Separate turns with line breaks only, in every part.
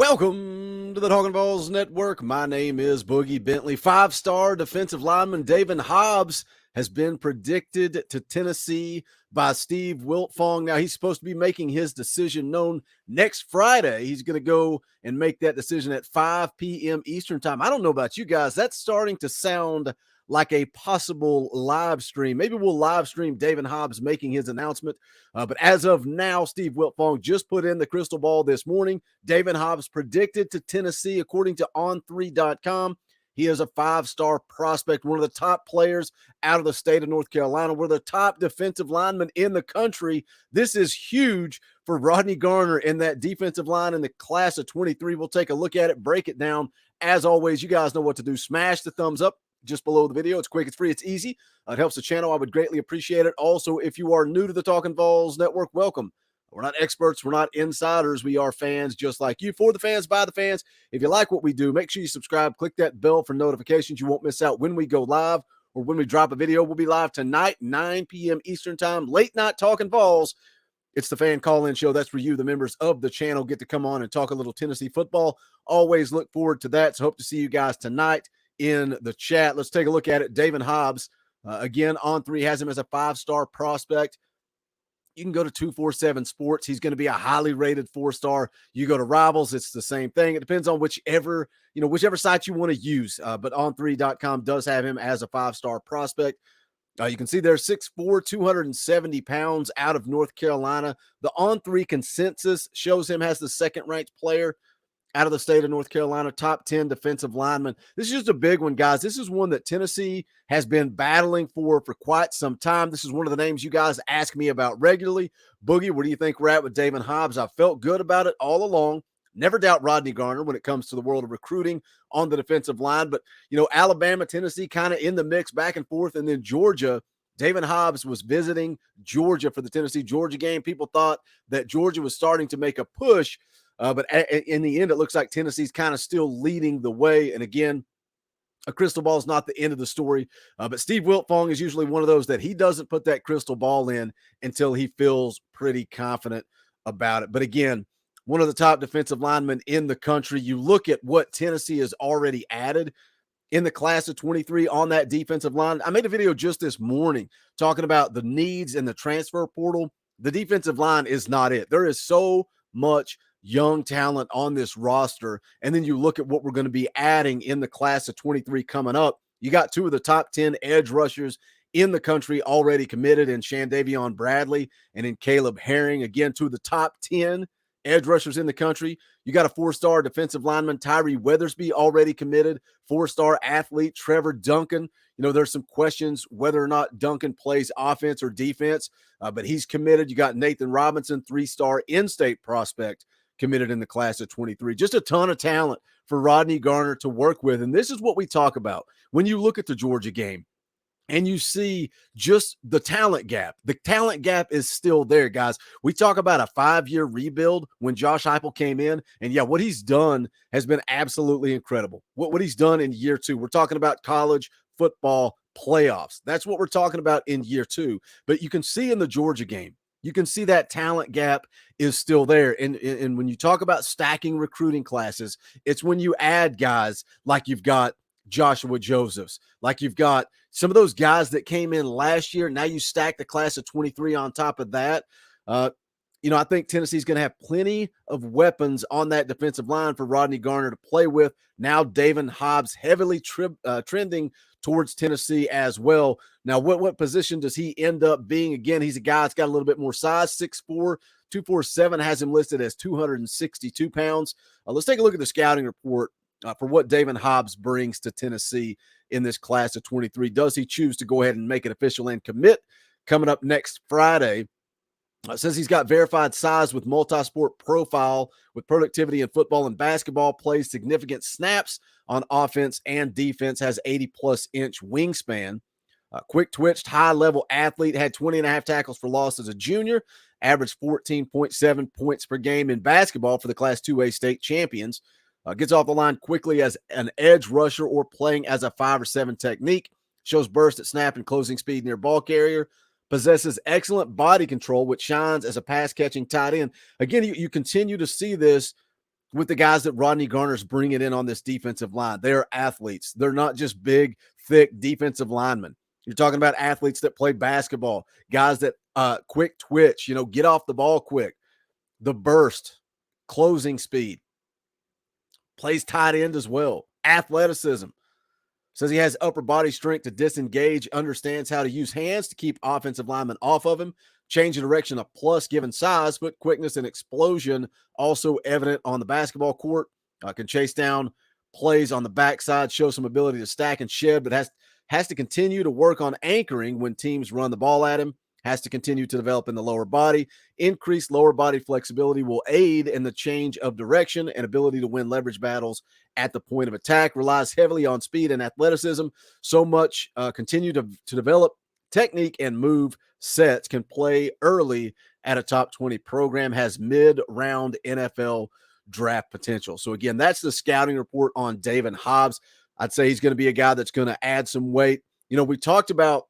Welcome to the Talkin VAWLS Network. My name is Boogie Bentley. Five-star defensive lineman Daevin Hobbs has been predicted to Tennessee by Steve Wiltfong. Now, he's supposed to be making his decision known next Friday. He's going to go and make that decision at 5 p.m. Eastern time. I don't know about you guys. That's starting to sound like a possible live stream. Maybe we'll live stream Daevin Hobbs making his announcement. But as of now, Steve Wiltfong just put in the crystal ball this morning. Daevin Hobbs predicted to Tennessee, according to On3.com. He is a five-star prospect, one of the top players out of the state of North Carolina. We're the top defensive lineman in the country. This is huge for Rodney Garner in that defensive line in the class of 23. We'll take a look at it, break it down. As always, you guys know what to do. Smash the thumbs up just below the video. It's quick, it's free, it's easy. It helps the channel. I would greatly appreciate it. Also, if you are new to the Talkin VAWLS Network, welcome. We're not experts. We're not insiders. We are fans just like you. For the fans, by the fans. If you like what we do, make sure you subscribe. Click that bell for notifications. You won't miss out when we go live or when we drop a video. We'll be live tonight, 9 p.m. Eastern time. Late night Talkin VAWLS. It's the fan call-in show. That's where you, the members of the channel, get to come on and talk a little Tennessee football. Always look forward to that. So hope to see you guys tonight in the chat. Let's take a look at it. Daevin Hobbs, again, On3 has him as a five-star prospect. You can go to 247 Sports. He's going to be a highly rated four-star. You go to Rivals, it's the same thing. It depends on whichever site you want to use. But On3.com does have him as a five-star prospect. You can see there 6'4", 270 pounds out of North Carolina. The On3 consensus shows him as the second-ranked player out of the state of North Carolina, top 10 defensive lineman. This is just a big one, guys. This is one that Tennessee has been battling for quite some time. This is one of the names you guys ask me about regularly. Boogie, where do you think we're at with Daevin Hobbs? I felt good about it all along. Never doubt Rodney Garner when it comes to the world of recruiting on the defensive line. But, Alabama, Tennessee kind of in the mix back and forth. And then Georgia, Daevin Hobbs was visiting Georgia for the Tennessee-Georgia game. People thought that Georgia was starting to make a push. But in the end, it looks like Tennessee's kind of still leading the way. And again, a crystal ball is not the end of the story. But Steve Wiltfong is usually one of those that he doesn't put that crystal ball in until he feels pretty confident about it. But again, one of the top defensive linemen in the country. You look at what Tennessee has already added in the class of 23 on that defensive line. I made a video just this morning talking about the needs in the transfer portal. The defensive line is not it. There is so much young talent on this roster. And then you look at what we're going to be adding in the class of 23 coming up. You got two of the top 10 edge rushers in the country already committed in Shandavion Bradley and in Caleb Herring. Again, two of the top 10 edge rushers in the country. You got a four-star defensive lineman, Tyree Weathersby, already committed. Four-star athlete, Trevor Duncan. There's some questions whether or not Duncan plays offense or defense, but he's committed. You got Nathan Robinson, three-star in-state prospect, committed in the class of 23. Just a ton of talent for Rodney Garner to work with. And this is what we talk about when you look at the Georgia game and you see just the talent gap. The talent gap is still there, guys. We talk about a 5-year rebuild when Josh Heupel came in. And yeah, what he's done has been absolutely incredible. What he's done in year 2. We're talking about college football playoffs. That's what we're talking about in year 2. But you can see in the Georgia game, you can see that talent gap is still there. And when you talk about stacking recruiting classes, it's when you add guys like you've got Joshua Josephs, like you've got some of those guys that came in last year. Now you stack the class of 23 on top of that. I think Tennessee's going to have plenty of weapons on that defensive line for Rodney Garner to play with. Now Daevin Hobbs heavily trending towards Tennessee as well. Now, what position does he end up being? Again, he's a guy that's got a little bit more size, 6'4", 247, has him listed as 262 pounds. Let's take a look at the scouting report for what Daevin Hobbs brings to Tennessee in this class of 23. Does he choose to go ahead and make it official and commit coming up next Friday? Says he's got verified size with multi-sport profile with productivity in football and basketball, plays significant snaps on offense and defense, has 80-plus inch wingspan. Quick-twitched, high-level athlete, had 20.5 tackles for loss as a junior, averaged 14.7 points per game in basketball for the Class 2A state champions. Gets off the line quickly as an edge rusher or playing as a 5 or 7 technique. Shows burst at snap and closing speed near ball carrier. Possesses excellent body control, which shines as a pass-catching tight end. Again, you continue to see this with the guys that Rodney Garner's bringing in on this defensive line. They are athletes. They're not just big, thick defensive linemen. You're talking about athletes that play basketball, guys that quick twitch, get off the ball quick, the burst, closing speed, plays tight end as well, athleticism. Says he has upper body strength to disengage, understands how to use hands to keep offensive linemen off of him. Change of direction, a plus given size, but quickness and explosion also evident on the basketball court. Can chase down plays on the backside, show some ability to stack and shed, but has to continue to work on anchoring when teams run the ball at him. Has to continue to develop in the lower body. Increased lower body flexibility will aid in the change of direction and ability to win leverage battles at the point of attack. Relies heavily on speed and athleticism. So much continue to develop technique and move sets. Can play early at a top 20 program. Has mid-round NFL draft potential. So again, that's the scouting report on Daevin Hobbs. I'd say he's going to be a guy that's going to add some weight. We talked about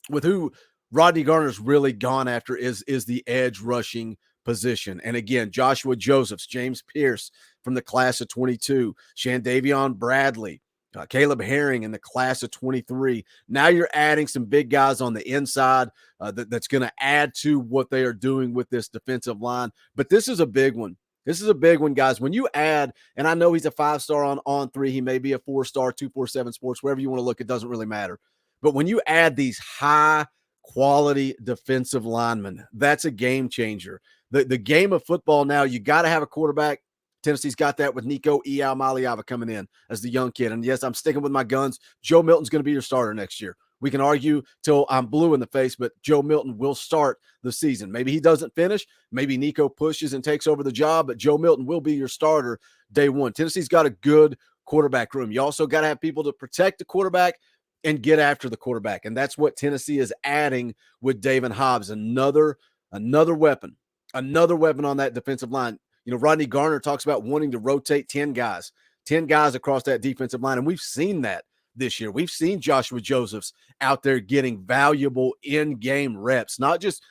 with who Rodney Garner's really gone after is the edge rushing position. And again, Joshua Josephs, James Pierce from the class of 22, Shandavion Bradley, Caleb Herring in the class of 23. Now you're adding some big guys on the inside that's going to add to what they are doing with this defensive line. But this is a big one. This is a big one, guys. When you add, and I know he's a 5-star on 3, he may be a 4-star, 247 Sports, wherever you want to look, it doesn't really matter. But when you add these high quality defensive linemen, that's a game changer. The game of football now, you got to have a quarterback. Tennessee's got that with Nico Iamaleava coming in as the young kid. And yes, I'm sticking with my guns. Joe Milton's going to be your starter next year. We can argue till I'm blue in the face, but Joe Milton will start the season. Maybe he doesn't finish. Maybe Nico pushes and takes over the job, but Joe Milton will be your starter day one. Tennessee's got a good quarterback room. You also got to have people to protect the quarterback and get after the quarterback. And that's what Tennessee is adding with Daevin Hobbs. Another weapon on that defensive line. Rodney Garner talks about wanting to rotate 10 guys across that defensive line. And we've seen that this year. We've seen Joshua Josephs out there getting valuable in-game reps, not just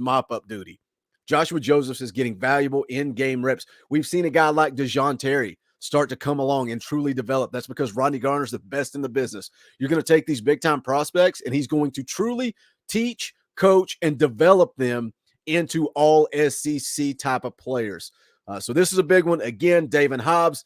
mop-up duty. Joshua Josephs is getting valuable in-game reps. We've seen a guy like DeJoun Terry start to come along and truly develop. That's because Rodney Garner's the best in the business. You're going to take these big-time prospects, and he's going to truly teach, coach, and develop them into all SEC type of players. So this is a big one. Again, Daevin Hobbs,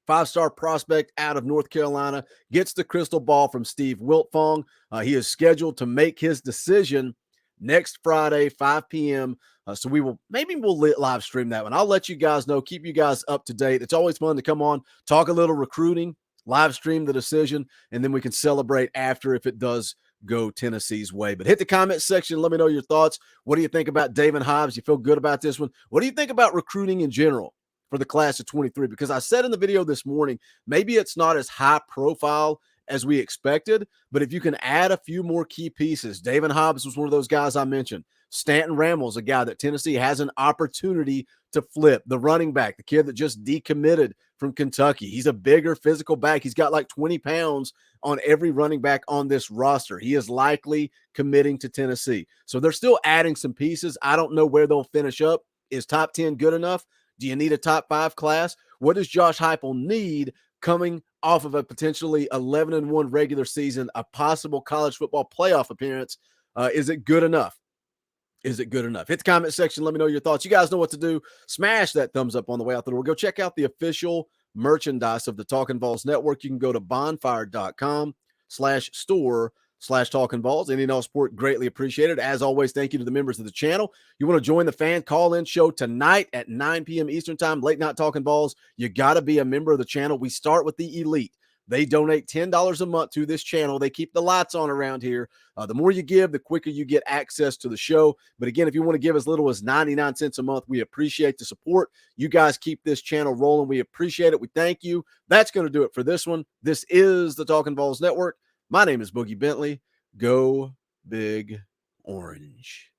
5-star prospect out of North Carolina, gets the crystal ball from Steve Wiltfong. He is scheduled to make his decision next Friday, 5 p.m. So we'll live stream that one. I'll let you guys know, keep you guys up to date. It's always fun to come on, talk a little recruiting, live stream the decision, and then we can celebrate after if it does go Tennessee's way. But hit the comment section. Let me know your thoughts. What do you think about Daevin Hobbs? You feel good about this one? What do you think about recruiting in general for the class of 23? Because I said in the video this morning, maybe it's not as high profile as we expected, but if you can add a few more key pieces, Daevin Hobbs was one of those guys I mentioned. Stanton Rammel's a guy that Tennessee has an opportunity to flip. The running back, the kid that just decommitted from Kentucky. He's a bigger physical back. He's got like 20 pounds on every running back on this roster. He is likely committing to Tennessee. So they're still adding some pieces. I don't know where they'll finish up. Is top 10 good enough? Do you need a top 5 class? What does Josh Heupel need coming off of a potentially 11-1 regular season, a possible college football playoff appearance? Is it good enough? Is it good enough? Hit the comment section. Let me know your thoughts. You guys know what to do. Smash that thumbs up on the way out the door. Go check out the official merchandise of the Talkin' VAWLS Network. You can go to bonfire.com/store/Talkin' VAWLS. Any and all support greatly appreciated. As always, thank you to the members of the channel. You want to join the fan call-in show tonight at 9 p.m. Eastern time, late night Talkin' VAWLS. You got to be a member of the channel. We start with the elite. They donate $10 a month to this channel. They keep the lights on around here. The more you give, the quicker you get access to the show. But again, if you want to give as little as 99 cents a month, we appreciate the support. You guys keep this channel rolling. We appreciate it. We thank you. That's going to do it for this one. This is the Talkin' VAWLS Network. My name is Boogie Bentley. Go Big Orange.